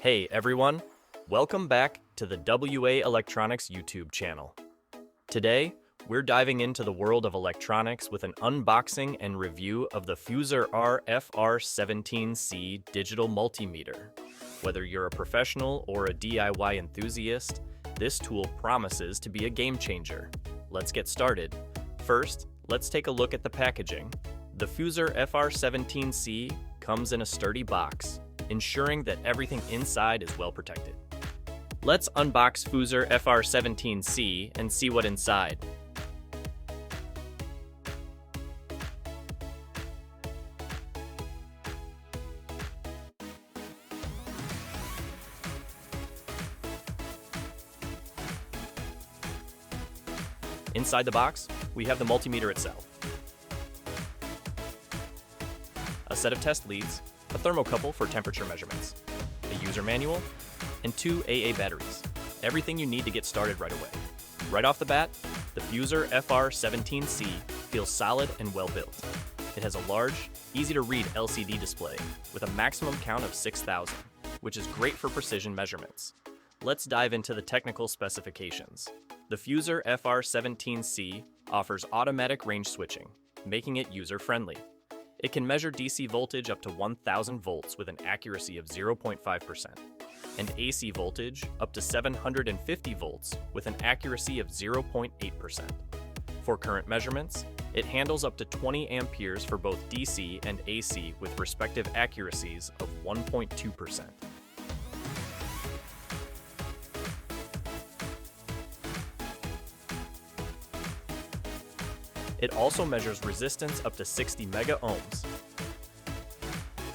Hey everyone, welcome back to the WA Electronics YouTube channel. Today, we're diving into the world of electronics with an unboxing and review of the Fuzrr FR17C digital multimeter. Whether you're a professional or a DIY enthusiast, this tool promises to be a game changer. Let's get started. First, let's take a look at the packaging. The Fuzrr FR17C comes in a sturdy box, ensuring that everything inside is well protected. Let's unbox Fuzrr FR17C and see what's inside. Inside the box, we have the multimeter itself, a set of test leads, a thermocouple for temperature measurements, a user manual, and 2 AA batteries. Everything you need to get started right away. Right off the bat, the Fuzrr FR17C feels solid and well built. It has a large, easy-to-read LCD display with a maximum count of 6,000, which is great for precision measurements. Let's dive into the technical specifications. The Fuzrr FR17C offers automatic range switching, making it user-friendly. It can measure DC voltage up to 1,000 volts with an accuracy of 0.5%, and AC voltage up to 750 volts with an accuracy of 0.8%. For current measurements, it handles up to 20 amperes for both DC and AC with respective accuracies of 1.2%. It also measures resistance up to 60 mega ohms,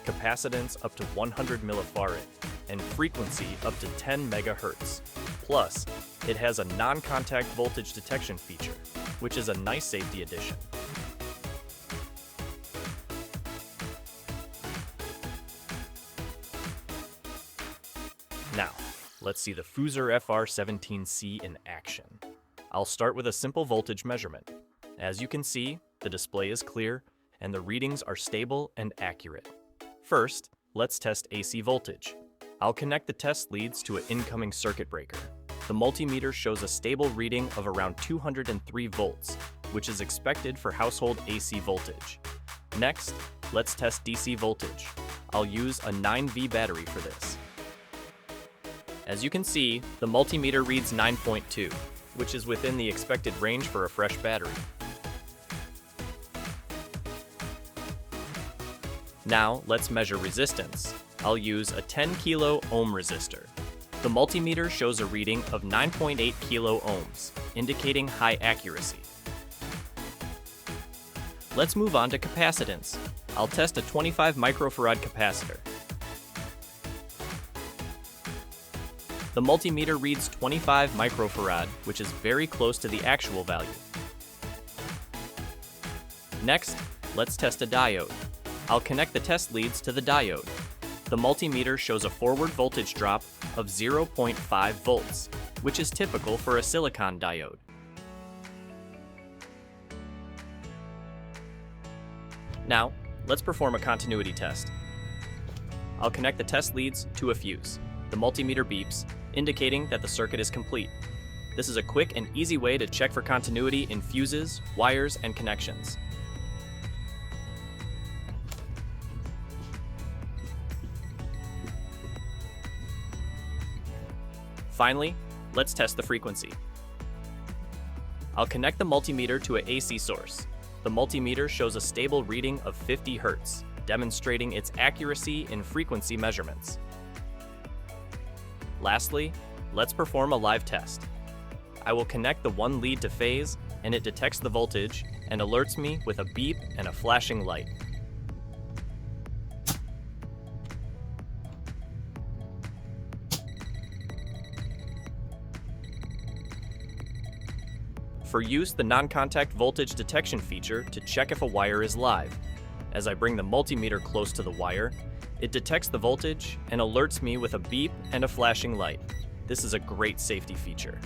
capacitance up to 100 millifarad, and frequency up to 10 megahertz. Plus, it has a non-contact voltage detection feature, which is a nice safety addition. Now, let's see the Fuzrr FR17C in action. I'll start with a simple voltage measurement. As you can see, the display is clear and the readings are stable and accurate. First, let's test AC voltage. I'll connect the test leads to an incoming circuit breaker. The multimeter shows a stable reading of around 203 volts, which is expected for household AC voltage. Next, let's test DC voltage. I'll use a 9V battery for this. As you can see, the multimeter reads 9.2, which is within the expected range for a fresh battery. Now, let's measure resistance. I'll use a 10 kilo ohm resistor. The multimeter shows a reading of 9.8 kilo ohms, indicating high accuracy. Let's move on to capacitance. I'll test a 25 microfarad capacitor. The multimeter reads 25 microfarad, which is very close to the actual value. Next, let's test a diode. I'll connect the test leads to the diode. The multimeter shows a forward voltage drop of 0.5 volts, which is typical for a silicon diode. Now, let's perform a continuity test. I'll connect the test leads to a fuse. The multimeter beeps, indicating that the circuit is complete. This is a quick and easy way to check for continuity in fuses, wires, and connections. Finally, let's test the frequency. I'll connect the multimeter to an AC source. The multimeter shows a stable reading of 50 Hz, demonstrating its accuracy in frequency measurements. Lastly, let's perform a live test. I will connect the one lead to phase, and it detects the voltage and alerts me with a beep and a flashing light. For use, the non-contact voltage detection feature to check if a wire is live. As I bring the multimeter close to the wire, it detects the voltage and alerts me with a beep and a flashing light. This is a great safety feature.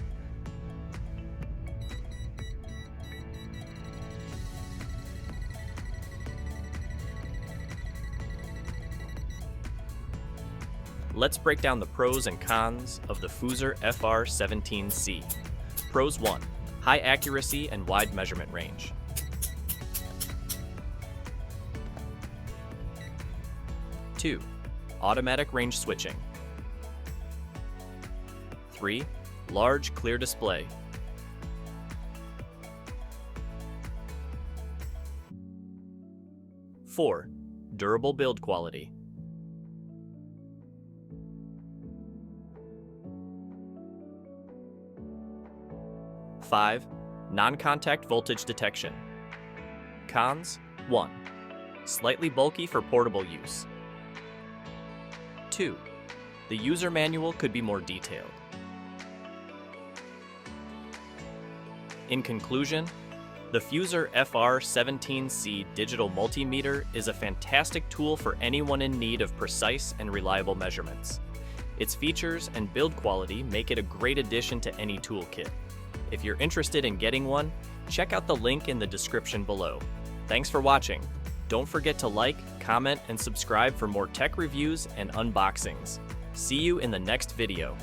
Let's break down the pros and cons of the Fuzrr FR17C. Pros 1. High accuracy and wide measurement range. 2. Automatic range switching. 3. Large, clear display. 4. Durable build quality. 5. Non-contact voltage detection. Cons: 1. Slightly bulky for portable use. 2. The user manual could be more detailed. In conclusion, the Fuzrr FR17C digital multimeter is a fantastic tool for anyone in need of precise and reliable measurements. Its features and build quality make it a great addition to any toolkit. If you're interested in getting one, check out the link in the description below. Thanks for watching. Don't forget to like, comment, and subscribe for more tech reviews and unboxings. See you in the next video.